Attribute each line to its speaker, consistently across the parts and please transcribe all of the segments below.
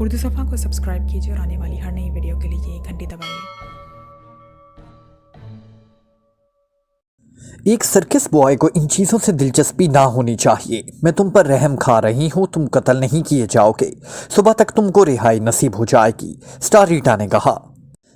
Speaker 1: उर्दू सफ़ा को सब्सक्राइब कीजिए और आने वाली हर नई वीडियो के लिए घंटी दबाइए।
Speaker 2: एक सर्कस बॉय को इन चीज़ों से दिलचस्पी ना होनी चाहिए। मैं तुम पर रहम खा रही हूँ, तुम कत्ल नहीं किए जाओगे, सुबह तक तुमको रिहाई नसीब हो जाएगी, स्टार रीटा ने कहा।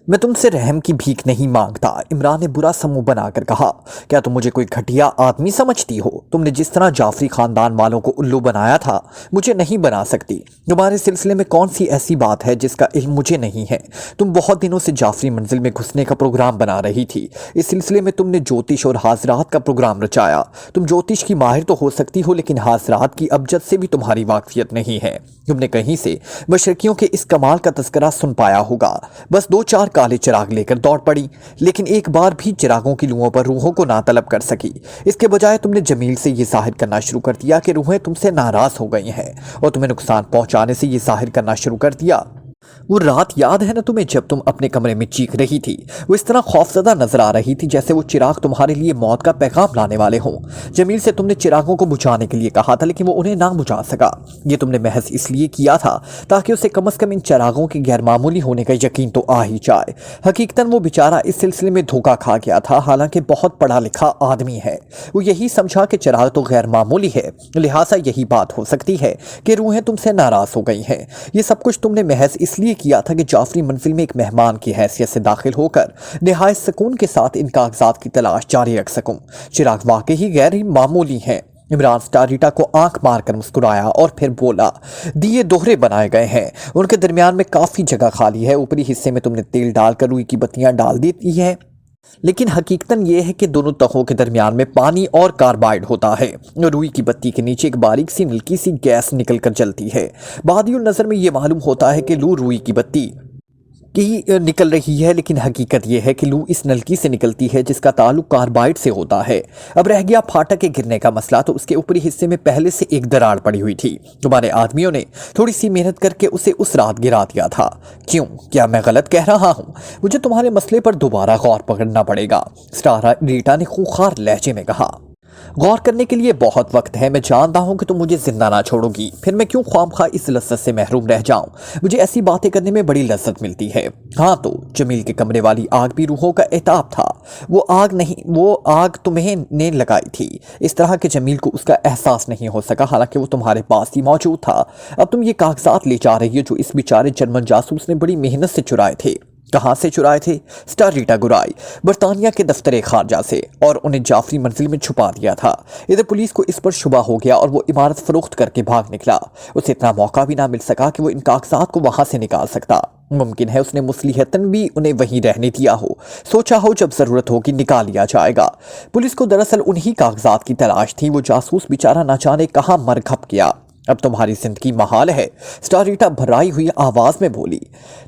Speaker 2: मैं तुमसे रहम की भीख नहीं मांगता, इमरान ने बुरा समूह बनाकर कहा। क्या तुम मुझे कोई घटिया आदमी समझती हो? तुमने जिस तरह जाफरी खानदान वालों को उल्लू बनाया था, मुझे नहीं बना सकती। तुम्हारे सिलसिले में कौन सी ऐसी बात है जिसका इल्म मुझे नहीं है? तुम बहुत दिनों से जाफरी मंजिल में घुसने का प्रोग्राम बना रही थी। इस सिलसिले में तुमने ज्योतिष और हाजरात का प्रोग्राम रचाया। तुम ज्योतिष की माहिर तो हो सकती हो, लेकिन हाजरात की अबजद से भी तुम्हारी वाकफियत नहीं है। तुमने कहीं से मशरकियों के इस कमाल का तस्करा सुन पाया होगा। बस दो चार काले चिराग लेकर दौड़ पड़ी, लेकिन एक बार भी चिरागों की लुओं पर रूहों को ना तलब कर सकी। इसके बजाय तुमने जमील से ये जाहिर करना शुरू कर दिया कि रूहें तुमसे नाराज हो गई हैं, और तुम्हें नुकसान पहुंचाने से ये जाहिर करना शुरू कर दिया। वो रात याद है ना तुम्हें, जब तुम अपने कमरे में चीख रही थी? वो इस तरह खौफजदा नजर आ रही थी जैसे वो चिराग तुम्हारे लिए मौत का पैगाम लाने वाले हों। जमील से तुमने चिरागों को बुझाने के लिए कहा था, लेकिन वो उन्हें ना बुझा सका। ये तुमने महज इसलिए किया था ताकि उसे कम से कम इन चिरागों के गैरमामूली होने का यकीन तो आ ही जाए। हकीकतन वो बेचारा इस सिलसिले में धोखा खा गया था, हालांकि बहुत पढ़ा लिखा आदमी है। वो यही समझा कि चिराग तो गैर मामूली है, लिहाजा यही बात हो सकती है कि रूहें तुमसे नाराज हो गई हैं। ये सब कुछ तुमने महज इसलिए किया था कि जाफरी मंजिल में एक मेहमान की हैसियत से दाखिल होकर निहायत सुकून के साथ इन कागजात की तलाश जारी रख सकूं। चिराग वाकई ही गैर मामूली हैं। इमरान स्टार रीटा को आंख मारकर मुस्कुराया और फिर बोला, दिए दोहरे बनाए गए हैं, उनके दरमियान में काफी जगह खाली है। ऊपरी हिस्से में तुमने तेल डालकर रुई की बत्तियां डाल दी हैं, लेकिन हकीकतन यह है कि दोनों तहों के दरमियान में पानी और कार्बाइड होता है। रुई की बत्ती के नीचे एक बारीक सी नलकी सी गैस निकलकर जलती है। बादियुल नजर में यह मालूम होता है कि लू रुई की बत्ती की निकल रही है, लेकिन हकीकत यह है कि लू इस नलकी से निकलती है जिसका ताल्लुक कार्बाइड से होता है। अब रह गया फाटक के गिरने का मसला, तो उसके ऊपरी हिस्से में पहले से एक दरार पड़ी हुई थी। तुम्हारे आदमियों ने थोड़ी सी मेहनत करके उसे उस रात गिरा दिया था। क्यों? क्या मैं गलत कह रहा हूं? मुझे तुम्हारे मसले पर दोबारा गौर पकड़ना पड़ेगा, स्टार रीटा ने खूंखार लहजे में कहा। गौर करने के लिए बहुत वक्त है। मैं जानता हूं कि तुम मुझे जिंदा ना छोड़ोगी, फिर मैं क्यों ख्वामखा इस लज्जत से महरूम रह जाऊं? मुझे ऐसी बातें करने में बड़ी लज्जत मिलती है। हाँ, तो जमील के कमरे वाली आग भी रूहों का एहताब था। वो आग तुम्हें ने लगाई थी। इस तरह के जमील को उसका एहसास नहीं हो सका, हालांकि वो तुम्हारे पास ही मौजूद था। अब तुम ये कागजात ले जा रही हो जो इस बेचारे जर्मन जासूस ने बड़ी मेहनत से चुराए थे। कहां से चुराए थे? स्टार रीटा गुराई बरतानिया के दफ्तर खारजा से, और उन्हें जाफरी मंजिल में छुपा दिया था। इधर पुलिस को इस पर शुबा हो गया और वो इमारत फरोख्त करके भाग निकला। उसे इतना मौका भी ना मिल सका कि वो इन कागजात को वहां से निकाल सकता। मुमकिन है उसने मुसलिहतन भी उन्हें वहीं रहने दिया हो, सोचा हो जब जरूरत होगी निकाल लिया जाएगा। पुलिस को दरअसल उन्हीं कागजात की तलाश थी। वो जासूस बेचारा ना जाने कहां मर घप गया। अब तुम्हारी जिंदगी महाल है, स्टार रीटा भर्राई हुई आवाज में बोली।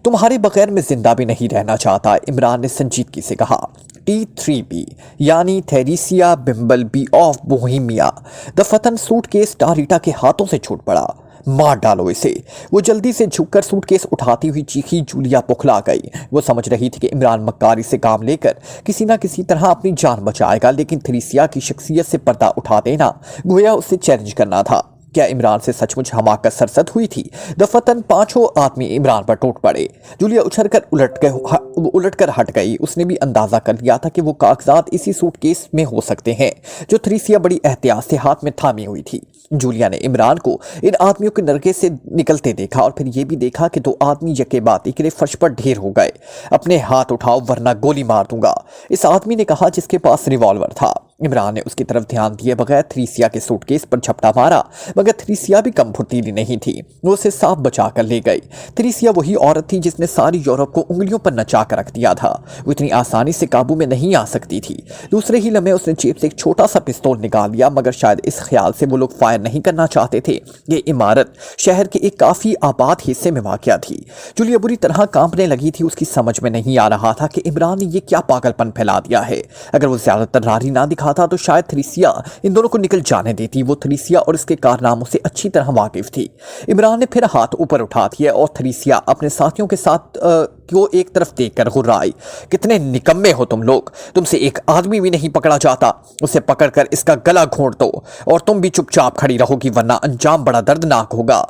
Speaker 2: तुम्हारे बगैर मैं जिंदा भी नहीं रहना चाहता, इमरान ने संजीदगी से कहा। T3B यानी थेरेसिया बिम्बल बी ऑफ बोहेमिया दफतन सूटकेस स्टार रीटा के हाथों से छूट पड़ा। मार डालो इसे। वो जल्दी से झुककर सूटकेस उठाती हुई चीखी। जूलिया पुखला गई। वो समझ रही थी कि इमरान मक्कारी से काम लेकर किसी ना किसी तरह अपनी जान बचाएगा, लेकिन थेरेसिया की शख्सियत से पर्दा उठा देना गोया उसे चैलेंज करना था। क्या इमरान से सचमुच हमाकत सरसद हुई थी? दफतन पांचों आदमी इमरान पर टूट पड़े। जूलिया उलटकर हट गई। उसने भी अंदाजा कर लिया था कि वो कागजात इसी सूटकेस में हो सकते हैं जो थेरेसिया बड़ी एहतियात से हाथ में थामी हुई थी। जूलिया ने इमरान को इन आदमियों के नरके से निकलते देखा, और फिर यह भी देखा कि दो आदमी यके बाती के लिए फर्श पर ढेर हो गए। अपने हाथ उठाओ वरना गोली मार दूंगा, इस आदमी ने कहा जिसके पास रिवॉल्वर था। इमरान ने उसकी तरफ ध्यान दिए बगैर थेरेसिया के सूटकेस पर झपटा मारा, मगर थेरेसिया भी कम फुर्तीली नहीं थी। वो उसे साफ बचा कर ले गई। थेरेसिया वही औरत थी जिसने सारी यूरोप को उंगलियों पर नचा कर रख दिया था। वो इतनी आसानी से काबू में नहीं आ सकती थी। दूसरे ही लम्हे उसने जेब से एक छोटा सा पिस्तौल निकाल लिया, मगर शायद इस ख्याल से वो लोग फायर नहीं करना चाहते थे। ये इमारत शहर के एक काफी आबाद हिस्से में वाक़या थी। जूलिया बुरी तरह कांपने लगी थी। उसकी समझ में नहीं आ रहा था कि इमरान ने ये क्या पागलपन फैला दिया है। अगर वो ज्यादातर रारी ना दिखाता तो शायद थेरेसिया इन दोनों को निकल जाने देती। वो थेरेसिया और इसके कारनामों से अच्छी तरह वाकिफ थी। इमरान ने फिर हाथ ऊपर उठा दिया और थेरेसिया अपने साथियों के साथ को एक तरफ देखकर घुर्राई। कितने निकम्मे हो तुम लोग, तुमसे एक आदमी भी नहीं पकड़ा जाता। उसे पकड़कर इसका गला घोंट दो और तुम भी चुपचाप खड़ी रहोगी, वरना अंजाम बड़ा दर्दनाक होगा।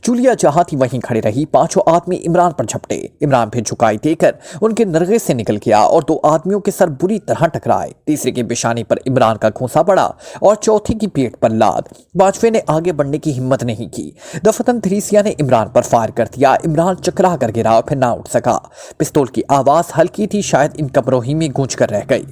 Speaker 2: जूलिया जहां थी वहीं खड़ी रही। पांचों आदमी इमरान पर झपटे। इमरान फिर झुकाई देकर उनके नरगे से निकल गया और दो आदमियों के सर बुरी तरह टकराए। तीसरे की पेशानी पर इमरान का घूंसा पड़ा और चौथे की पेट पर लात। पांचवें ने आगे बढ़ने की हिम्मत नहीं की। दफतन थ्रीसिया ने इमरान पर फायर कर दिया। इमरान चकरा कर गिरा और फिर ना उठ सका। पिस्तौल की आवाज हल्की थी, शायद इन कमरों ही में गूंज कर रह गई।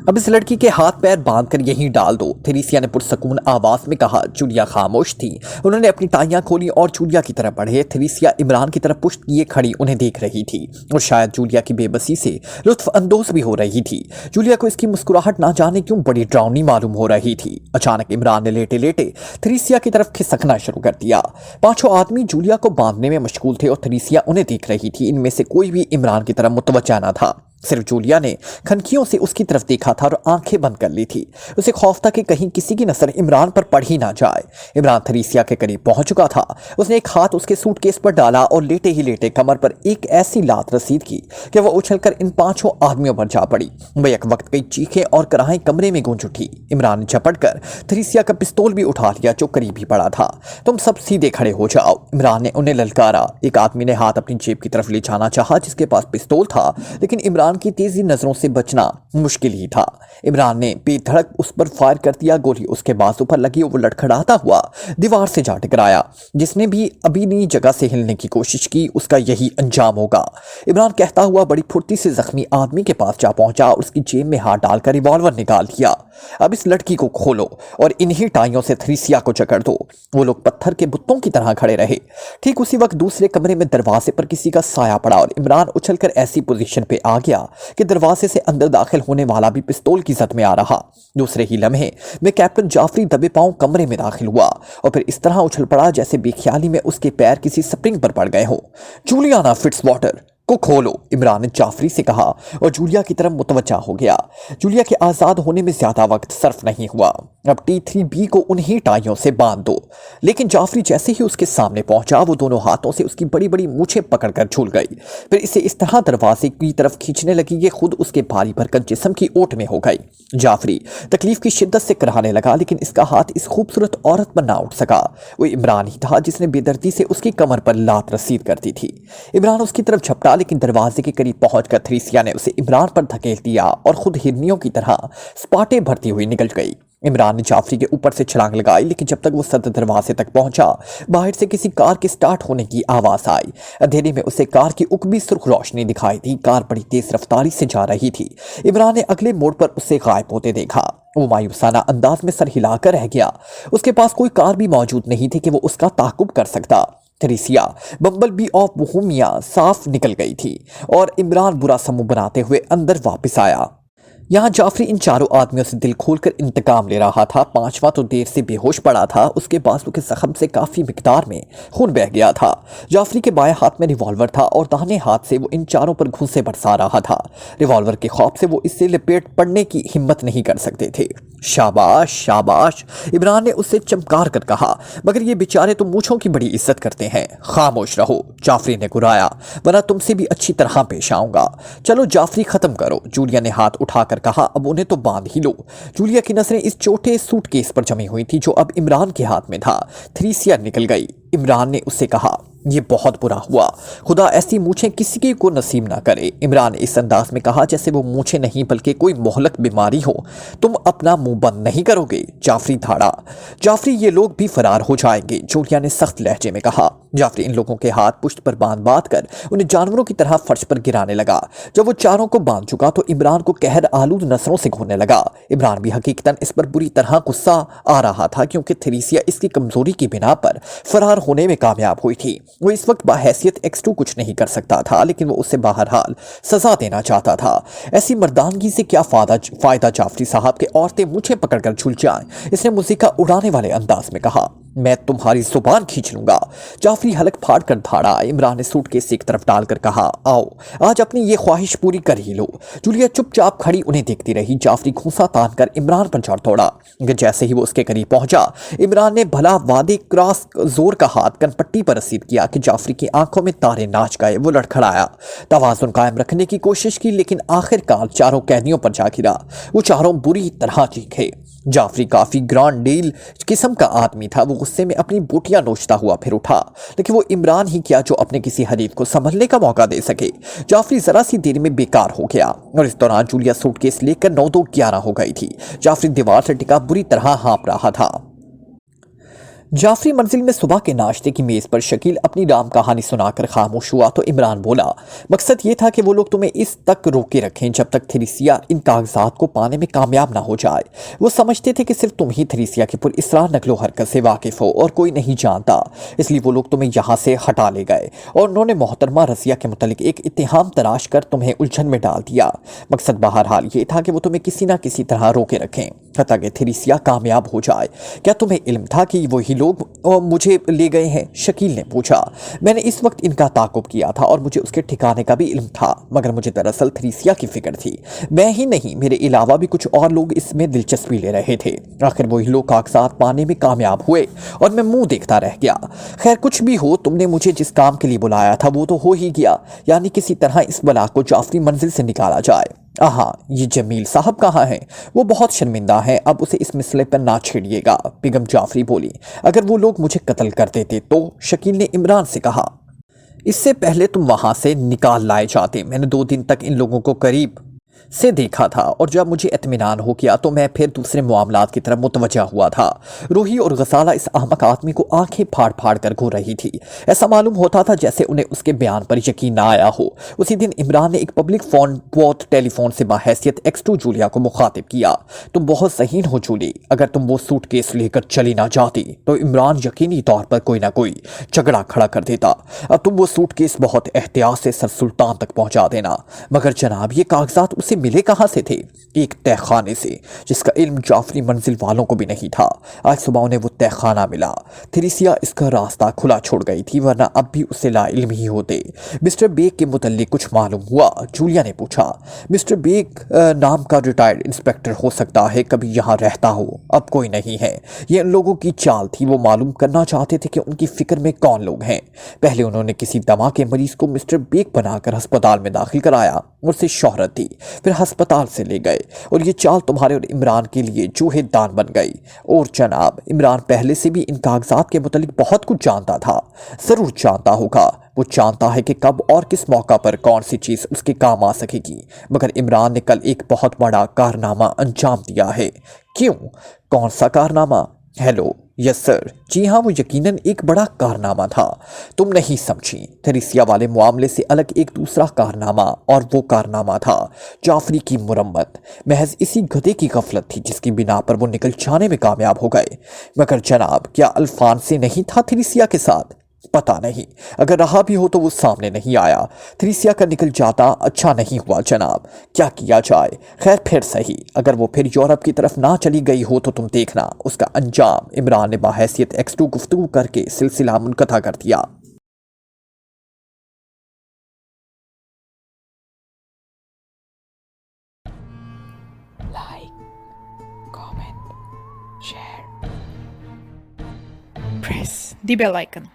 Speaker 2: अब इस लड़की के हाथ पैर बांध कर यहीं डाल दो, थ्रीसिया ने पुरसकून आवाज में कहा। जूलिया खामोश थी। उन्होंने अपनी टाइयां खोली और जूलिया की तरफ बढ़े। थ्रीसिया इमरान की तरफ पुश्त किए खड़ी उन्हें देख रही थी और शायद जूलिया की बेबसी से लुत्फ अंदोज भी हो रही थी। जूलिया को इसकी मुस्कुराहट ना जाने क्यों बड़ी डरावनी मालूम हो रही थी। अचानक इमरान ने लेटे लेटे थ्रीसिया की तरफ खिसकना शुरू कर दिया। पांचों आदमी जूलिया को बांधने में मशगूल थे और थ्रीसिया उन्हें देख रही थी। इनमें से कोई भी इमरान की तरफ मुतवज्जा न था। सिर्फ जूलिया ने खनकियों से उसकी तरफ देखा था और आंखें बंद कर ली थी। उसे खौफ था कि कहीं किसी की नजर इमरान पर पड़ ही ना जाए। इमरान थ्रीसिया के करीब पहुंच चुका था। उसने एक हाथ उसके सूटकेस पर डाला और लेटे ही लेटे कमर पर एक ऐसी लात रसीद की कि वह उछलकर इन पांचों आदमियों पर जा पड़ी। वह एक वक्त कई चीखें और कराहें कमरे में गूंज उठी। इमरान ने झपट कर थ्रीसिया का पिस्तौल भी उठा लिया जो करीब ही पड़ा था। तुम सब सीधे खड़े हो जाओ, इमरान ने उन्हें ललकारा। एक आदमी ने हाथ अपनी जेब की तरफ ले जाना चाहा जिसके पास पिस्तौल था, लेकिन इमरान की तेजी नजरों से बचना मुश्किल ही था। इमरान ने बेधड़क उस पर फायर कर दिया। गोली उसके बाजू पर लगी और वो लड़खड़ाता हुआ दीवार से जा टकराया। जिसने भी अभी नई जगह से हिलने की कोशिश की उसका यही अंजाम होगा। इमरान कहता हुआ बड़ी फुर्ती से जख्मी आदमी के पास जा पहुंचा और उसकी जेब में हाथ डालकर रिवॉल्वर निकाल लिया। अब इस लड़की को खोलो और इन्हीं टाइयों से थ्रीसिया को जकड़ दो। वो लोग पत्थर के बुत्तों की तरह खड़े रहे। ठीक उसी वक्त दूसरे कमरे में दरवाजे पर किसी का साया पड़ा और इमरान उछलकर ऐसी पोजीशन पे आ गया कि दरवाजे से अंदर दाखिल होने वाला भी पिस्तौल की जद में आ रहा। दूसरे ही लम्हे में कैप्टन जाफरी दबे पांव कमरे में दाखिल हुआ और फिर इस तरह उछल पड़ा जैसे बेख्याली में उसके पैर किसी स्प्रिंग पर पड़ गए हो। जूलियाना फिट्जवाटर को खोलो, इमरान ने जाफरी से कहा और जूलिया की तरफ मुतवज्जा हो गया। जूलिया के आज़ाद होने में ज्यादा वक्त सर्फ नहीं हुआ। अब T3B को उन्हीं टाइयों से बांध दो। लेकिन जाफरी जैसे ही उसके सामने पहुंचा वो दोनों हाथों से उसकी बड़ी बड़ी मूछें पकड़कर झूल गई। फिर इसे इस तरह दरवाजे की तरफ खींचने लगी कि खुद उसके भारी भरकम जिस्म की ओट में हो गई। जाफरी तकलीफ की शिद्दत से कराने लगा, लेकिन इसका हाथ इस खूबसूरत औरत पर ना उठ सका। वो इमरान ही था जिसने बेदर्दी से उसकी कमर पर लात रसीद कर दी थी। इमरान उसकी तरफ झपटा, लेकिन दरवाजे के करीब पहुंचकर थ्रीसिया ने उसे इमरान पर धकेल दिया और खुद हिरनियों की तरह स्पाटे भरती हुई निकल गई। इमरान ने जाफरी के ऊपर से छलांग लगाई, लेकिन जब तक वो सदर दरवाजे तक पहुंचा बाहर से किसी कार के स्टार्ट होने की आवाज आई। अंधेरे में उसे कार की उकबी सुर्ख रोशनी दिखाई दी। कार बड़ी तेज रफ्तारी से जा रही थी। इमरान ने अगले मोड़ पर उसे गायब होते देखा। वो मायूसाना अंदाज में सर हिलाकर रह गया। उसके पास कोई कार भी मौजूद नहीं थी कि वो उसका ताकुब कर सकता। थ्रीसिया बम्बल बी ऑफ बोहेमिया साफ निकल गई थी और इमरान बुरा समूह बनाते हुए अंदर वापस आया। यहाँ जाफरी इन चारों आदमियों से दिल खोलकर इंतकाम ले रहा था। पांचवा तो देर से बेहोश पड़ा था। उसके बाजू के जख्म से काफी मिकदार में खून बह गया था। जाफरी के बाएं हाथ में रिवॉल्वर था और दाहिने हाथ से वो इन चारों पर घूंसे बरसा रहा था। रिवॉल्वर के खौफ से वो इससे लपेट पड़ने की हिम्मत नहीं कर सकते थे। शाबाश शाबाश, इमरान ने उससे चमकार कर कहा, मगर ये बेचारे तो मूंछों की बड़ी इज्जत करते हैं। खामोश रहो, जाफरी ने गुराया, वरना तुमसे भी अच्छी तरह पेश आऊंगा। चलो जाफरी खत्म करो, जूलिया ने हाथ उठाकर कहा। अब उन्हें तो बांध ही लो। जूलिया की नजरें इस छोटे सूटकेस पर जमी हुई थी जो अब इमरान के हाथ में था। थ्रीसिया निकल गई। इमरान ने उससे कहा, ये बहुत बुरा हुआ, खुदा ऐसी मूछें किसी को नसीब ना करे। इमरान ने इस अंदाज में कहा जैसे वो मूछें नहीं बल्कि कोई मोहलक बीमारी हो। तुम अपना मुंह बंद नहीं करोगे? जाफरी धाड़ा। जाफरी, ये लोग भी फरार हो जाएंगे, जूलिया ने सख्त लहजे में कहा। जाफरी इन लोगों के हाथ पुश्त पर बांध कर उन्हें जानवरों की तरह फर्श पर गिराने लगा। जब वो चारों को बांध चुका तो इमरान को कहर आलूद नसरों से घूरने लगा। इमरान भी हकीकतन इस पर बुरी तरह गुस्सा आ रहा था क्योंकि थ्रीसिया इसकी कमजोरी की बिना पर फरार होने में कामयाब हुई थी। वो इस वक्त बाहैसियत X2 कुछ नहीं कर सकता था, लेकिन वो उसे बहरहाल सजा देना चाहता था। ऐसी मर्दानगी से क्या फायदा जाफरी साहब के औरतें मुझे पकड़कर झूल जाएं, इसने मूजिका उड़ाने वाले अंदाज में कहा। मैं तुम्हारी जुबान खींच लूंगा। जाफरी हलक फाड़ कर धाड़ा। इमरान ने सूटकेस एक तरफ डालकर कहा, आओ आज अपनी ये ख्वाहिश पूरी कर ही लो। जूलिया चुपचाप खड़ी उन्हें देखती रही। जाफरी घूंसा तान कर इमरान पर चढ़ दौड़ा। जैसे ही वो उसके करीब पहुंचा, इमरान ने भला वादे क्रॉस जोर का हाथ कनपट्टी पर रसीद किया कि जाफरी की आंखों में तारे नाच गए। वो लड़खड़ाया, तवाज़ुन कायम रखने की कोशिश की, लेकिन आखिरकार चारों कैदियों पर जा गिरा। वो चारों बुरी तरह चीखे। जाफरी काफी ग्रांड डील किस्म का आदमी था। वो गुस्से में अपनी बोटियां नोचता हुआ फिर उठा, लेकिन वो इमरान ही क्या जो अपने किसी हरीफ को संभलने का मौका दे सके। जाफरी जरा सी देर में बेकार हो गया और इस दौरान जूलिया सूटकेस लेकर 9-2-11 हो गई थी। जाफरी दीवार से टिका बुरी तरह हाँप रहा था। जाफरी मंजिल में सुबह के नाश्ते की मेज पर शकील अपनी राम कहानी सुनाकर खामोश हुआ तो इमरान बोला, मकसद ये था कि वो लोग तुम्हें इस तक रोके रखें जब तक थेरेसिया इन कागजात को पाने में कामयाब ना हो जाए। वो समझते थे कि सिर्फ तुम ही थेरेसिया के पुरअसरार नकलो हरकत से वाकिफ हो और कोई नहीं जानता, इसलिए वो लोग तुम्हें यहाँ से हटा ले गए और उन्होंने मोहतरमा रसिया के मुतालिक एक इत्तेहाम तराश कर तुम्हें उलझन में डाल दिया। मकसद बहरहाल ये था कि वो तुम्हें किसी ना किसी तरह रोके रखें हत्ता कि थेरेसिया कामयाब हो जाए। क्या तुम्हें इल्म था कि वही लोग मुझे ले गए हैं? शकील ने पूछा। मैंने इस वक्त इनका ताकुब किया था और मुझे उसके ठिकाने का भी इल्म था, मगर मुझे दरअसल थेरेसिया की फिक्र थी। मैं ही नहीं, मेरे अलावा भी कुछ और लोग इसमें दिलचस्पी ले रहे थे। आखिर वही लोग कागजात पाने में कामयाब हुए और मैं मुंह देखता रह गया। खैर कुछ भी हो, तुमने मुझे जिस काम के लिए बुलाया था वो तो हो ही गया, यानी किसी तरह इस बला को जाफरी मंजिल से निकाला जाए। आहा, ये जमील साहब कहाँ हैं? वो बहुत शर्मिंदा हैं, अब उसे इस मसले पर ना छेड़िएगा। बेगम जाफरी बोली, अगर वो लोग मुझे कत्ल कर देते तो? शकील ने इमरान से कहा, इससे पहले तुम वहां से निकाल लाए जाते। मैंने 2 दिन तक इन लोगों को करीब से देखा था और जब मुझे इत्मीनान हो गया तो मैं फिर दूसरे मामलात की तरफ मुतवज्जा हुआ था। रूही और गसाला इस अहमक आदमी को आंखें फाड़ फाड़ कर घूर रही थी। ऐसा मालूम होता था जैसे उन्हें उसके बयान पर यकीन ना आया हो। उसी दिन इमरान ने एक पब्लिक फोन बोथ टेलीफोन से बाहैसियत X2 जूलिया को मुखातिब किया, तुम बहुत ज़हीन हो जूली, अगर तुम वो सूटकेस लेकर चली ना जाती तो इमरान यकीनी तौर पर कोई ना कोई झगड़ा खड़ा कर देता। अब तुम वो सूटकेस बहुत एहतियात से सर सुल्तान तक पहुंचा देना। मगर जनाब, ये कागजात उसे मिले कहां से थे? एक तहखाने से, जिसका इल्म जाफरी मंजिल वालों को भी नहीं था। आज सुबह उन्हें वो तहखाना मिला। थेरेसिया इसका रास्ता खुला छोड़ गई थी, वरना अब भी उसे ला इल्म ही होते। मिस्टर बेग के मुतल्लिक कुछ मालूम हुआ? जूलिया ने पूछा। मिस्टर बेग नाम का रिटायर्ड इंस्पेक्टर हो सकता है, कभी यहाँ रहता हो, अब कोई नहीं है। ये उन लोगों की चाल थी। वो मालूम करना चाहते थे कि उनकी फिक्र में कौन लोग हैं। पहले उन्होंने किसी दमा के मरीज को मिस्टर बेग बनाकर अस्पताल में दाखिल कराया, उससे शोहरत दी, फिर अस्पताल से ले गए और ये चाल तुम्हारे और इमरान के लिए चूहे दान बन गई। और जनाब, इमरान पहले से भी इन कागजात के मुतालिक बहुत कुछ जानता था। जरूर जानता होगा। वो जानता है कि कब और किस मौका पर कौन सी चीज उसके काम आ सकेगी। मगर इमरान ने कल एक बहुत बड़ा कारनामा अंजाम दिया है। क्यों? कौन सा कारनामा? Hello, yes sir. जी हाँ, वो यकीनन एक बड़ा कारनामा था। तुम नहीं समझी। थेरेसिया वाले मामले से अलग एक दूसरा कारनामा, और वो कारनामा था जाफरी की मुरम्मत। महज इसी गधे की गफलत थी जिसकी बिना पर वो निकल जाने में कामयाब हो गए। मगर जनाब, क्या अल्फान से नहीं था थेरेसिया के साथ? पता नहीं, अगर रहा भी हो तो वो सामने नहीं आया। थेरेसिया का निकल जाता अच्छा नहीं हुआ जनाब, क्या किया जाए। खैर फिर सही, अगर वो फिर यूरोप की तरफ ना चली गई हो तो तुम देखना उसका अंजाम। इमरान ने बाहैसियत X2 गुफ्तगू करके सिलसिला मुनक़ता कर दिया।
Speaker 1: Like, comment, share, press the bell icon.